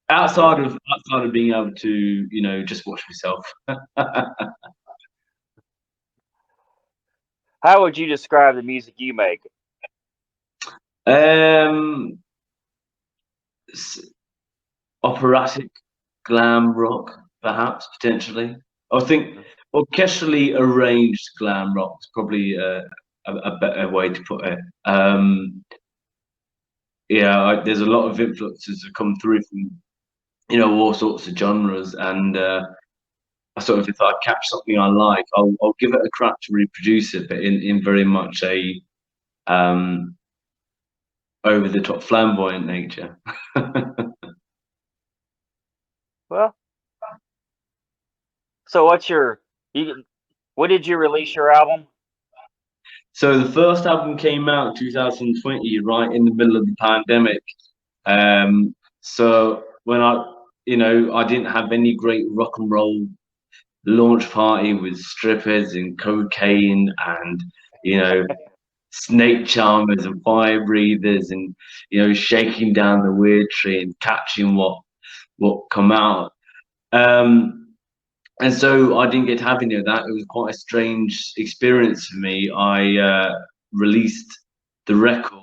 Outside of being able to, just watch myself. How would you describe the music you make? Um, Operatic glam rock, perhaps potentially. I think orchestrally arranged glam rock is probably a better way to put it. There's a lot of influences that come through from all sorts of genres, and I sort of, if I catch something I like, I'll give it a crack to reproduce it, but in very much a um, over the top flamboyant nature. Well, so when did you release your album? So the first album came out in 2020, right in the middle of the pandemic. So when I didn't have any great rock and roll launch party with strippers and cocaine and you know snake charmers and fire breathers and shaking down the weird tree and catching what come out. And so I didn't get to have any of that. It was quite a strange experience for me. I released the record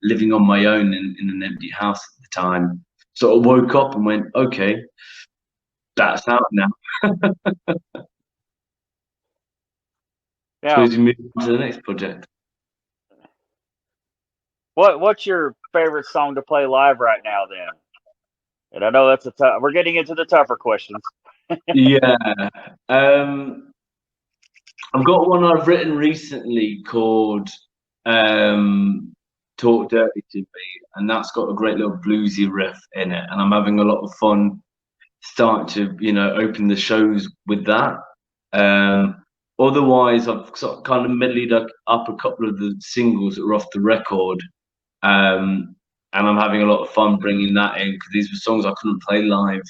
living on my own in an empty house at the time. So I woke up and went, okay, that's out now. Now, Suppose we move on to the next project. what's your favorite song to play live right now then? And I know that's we're getting into the tougher questions. Yeah. Um, I've got one I've written recently called Talk Dirty to Me, and that's got a great little bluesy riff in it, and I'm having a lot of fun starting to, open the shows with that. Otherwise, I've sort of kind of medleyed up a couple of the singles that were off the record, and I'm having a lot of fun bringing that in because these were songs I couldn't play live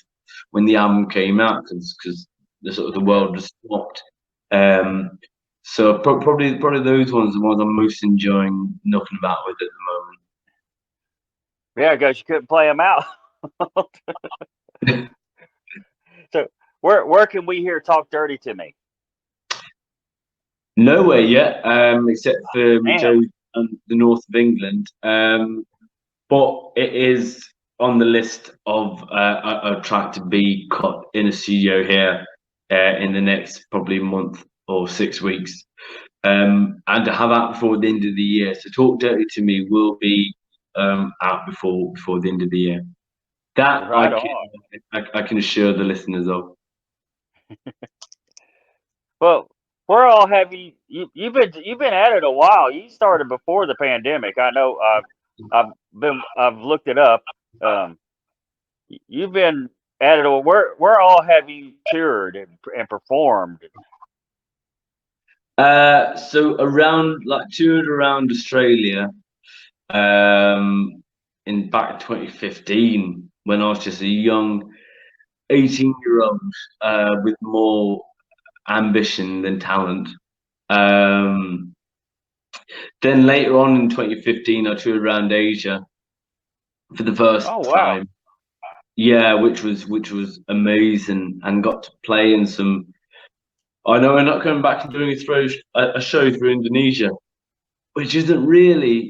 when the album came out because the world was stopped. So probably those ones are the ones I'm most enjoying knocking about with at the Yeah, because you couldn't play them out. moment. So where can we hear "Talk Dirty to Me"? Nowhere yet, except for Damn. Joe and the north of England. But it is on the list of a track to be cut in a studio here in the next probably month or 6 weeks, and to have out before the end of the year. So "Talk Dirty to Me" will be out before the end of the year. That Right on. I can assure the listeners of. Well, where all have you've been at it a while? You started before the pandemic. I know. I've looked it up. Um, you've been at it. Where all have you toured and performed? So around like toured around Australia, um, in back 2015 when I was just a young 18-year-old with more ambition than talent. Um, then later on in 2015, I toured around Asia for the first Oh wow. time. Yeah, which was amazing, and got to play in some. I know we're not coming back and doing a show through Indonesia, which isn't really,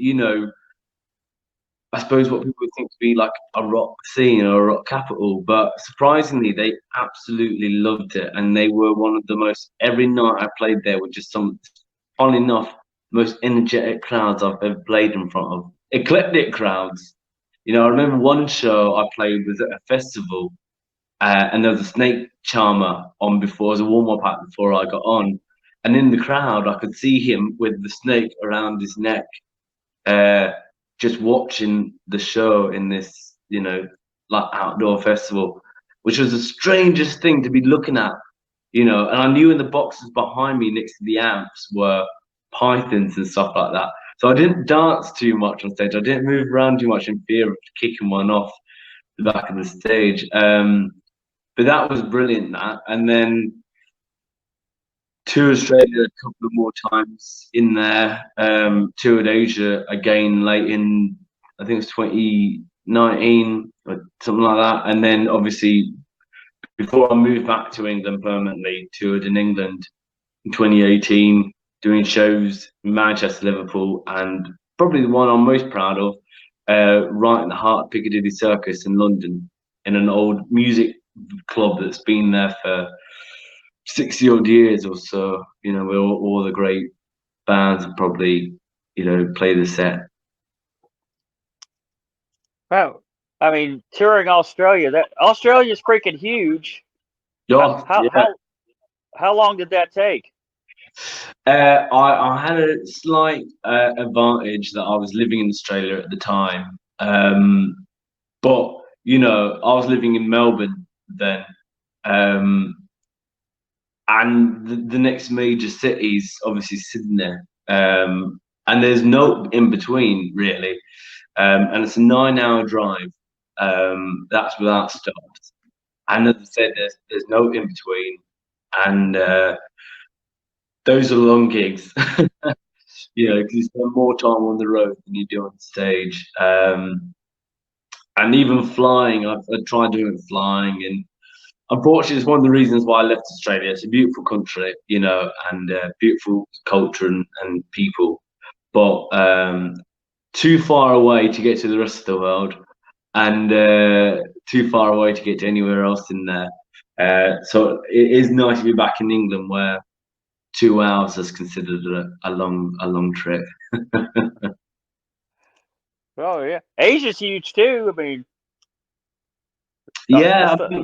I suppose what people would think to be like a rock scene or a rock capital, but surprisingly, they absolutely loved it, and they were one of the most. Every night I played there were just some, fun enough, most energetic crowds I've ever played in front of. Eclectic crowds. I remember one show I played was at a festival, and there was a snake charmer on before as a warm up act before I got on, and in the crowd I could see him with the snake around his neck, uh, just watching the show in this, like outdoor festival, which was the strangest thing to be looking at, And I knew in the boxes behind me next to the amps were pythons and stuff like that. So I didn't dance too much on stage. I didn't move around too much in fear of kicking one off the back of the stage. But that was brilliant. That, and then to Australia a couple of more times in there. Toured Asia again late in, I think it was 19 or something like that. And then obviously before I moved back to England permanently, toured in England in 2018, doing shows in Manchester, Liverpool, and probably the one I'm most proud of, right in the heart of Piccadilly Circus in London, in an old music club that's been there for 60 odd years or so. You know, where all the great bands probably, play the set. Wow. I mean, touring Australia, that Australia's freaking huge. How Yeah, how yeah. how, how long did that take? I had a slight advantage that I was living in Australia at the time. But, I was living in Melbourne then. Um, and the next major city is obviously Sydney. And there's no in between, really. And it's a 9-hour drive. That's without stops. And as I said, there's no in between. And those are long gigs. Because you spend more time on the road than you do on stage. And even flying, I've tried doing flying, and unfortunately, it's one of the reasons why I left Australia. It's a beautiful country, and beautiful culture and people, but too far away to get to the rest of the world, and too far away to get to anywhere else in there. So it is nice to be back in England, where 2 hours is considered a long trip. Oh yeah, Asia's huge too. I mean, Yeah, that's the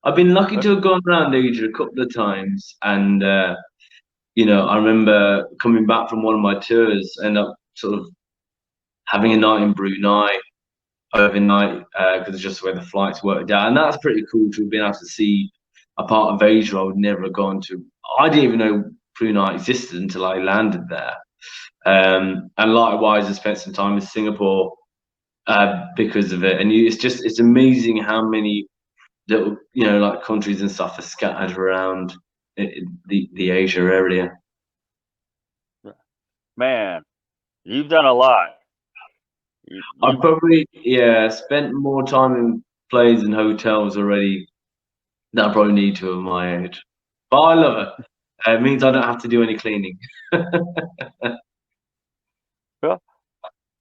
I've been lucky to have gone around Asia a couple of times, and I remember coming back from one of my tours and up sort of having a night in Brunei overnight because it's just where the flights worked out, and that's pretty cool to have been able to see a part of Asia I would never have gone to. I didn't even know Brunei existed until I landed there. And likewise, I spent some time in Singapore because of it, and it's amazing how many little like countries and stuff are scattered around the Asia area. man. You've done a lot. I probably spent more time in planes and hotels already than I probably need to at my age. But I love it. It means I don't have to do any cleaning. Well,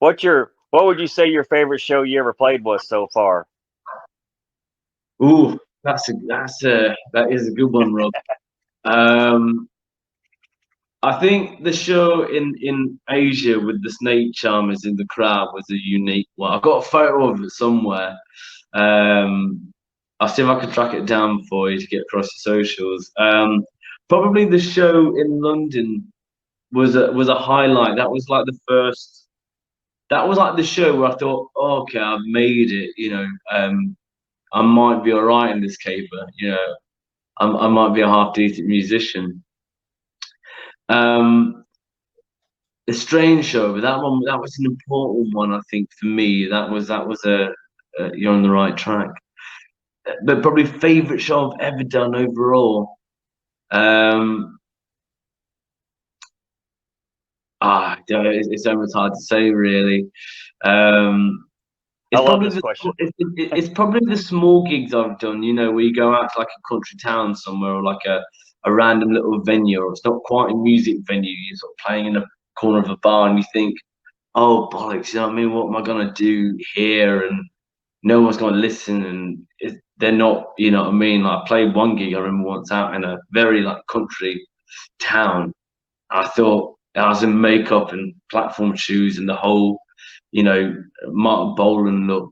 what would you say your favorite show you ever played was so far? Ooh, that is a good one, Rob. Um, I think the show in Asia with the snake charmers in the crowd was a unique one. I've got a photo of it somewhere. Um, I'll see if I can track it down for you to get across the socials. Probably the show in London was a highlight. That was like the first. That was like the show where I thought, oh, okay, I've made it. I might be all right in this caper. I might be a half decent musician. Um, a strange show, but that was an important one, I think, for me. That was a you're on the right track. But probably favorite show I've ever done overall. Um, it's almost hard to say, really. Um, I it's love probably this question. it's probably the small gigs I've done. Where you go out to like a country town somewhere, or like a random little venue, or it's not quite a music venue. You're sort of playing in a corner of a bar, and you think, "Oh bollocks!" You know what I mean? What am I gonna do here? And no one's gonna listen, and they're not. You know what I mean? Like I played one gig I remember once out in a very like country town. I thought I was in makeup and platform shoes and the whole, Mark Bolan look.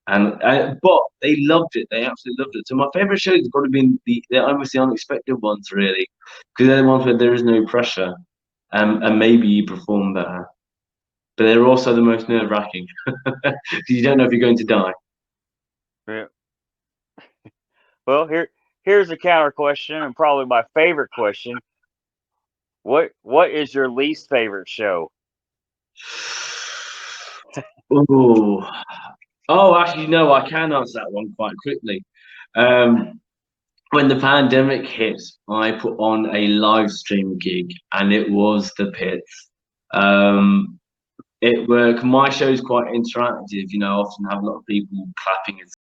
And but they loved it. They absolutely loved it. So my favorite shows have probably been they're almost the unexpected ones, really, because they're the ones where there is no pressure, and maybe you perform better. But they're also the most nerve wracking because you don't know if you're going to die. Yeah. Well, here's a counter question, and probably my favorite question. What is your least favorite show? Oh, oh, actually, no, I can answer that one quite quickly. Um, when the pandemic hit, I put on a live stream gig, and it was the pits. Um, it work. My show is quite interactive. You know, I often have a lot of people clapping and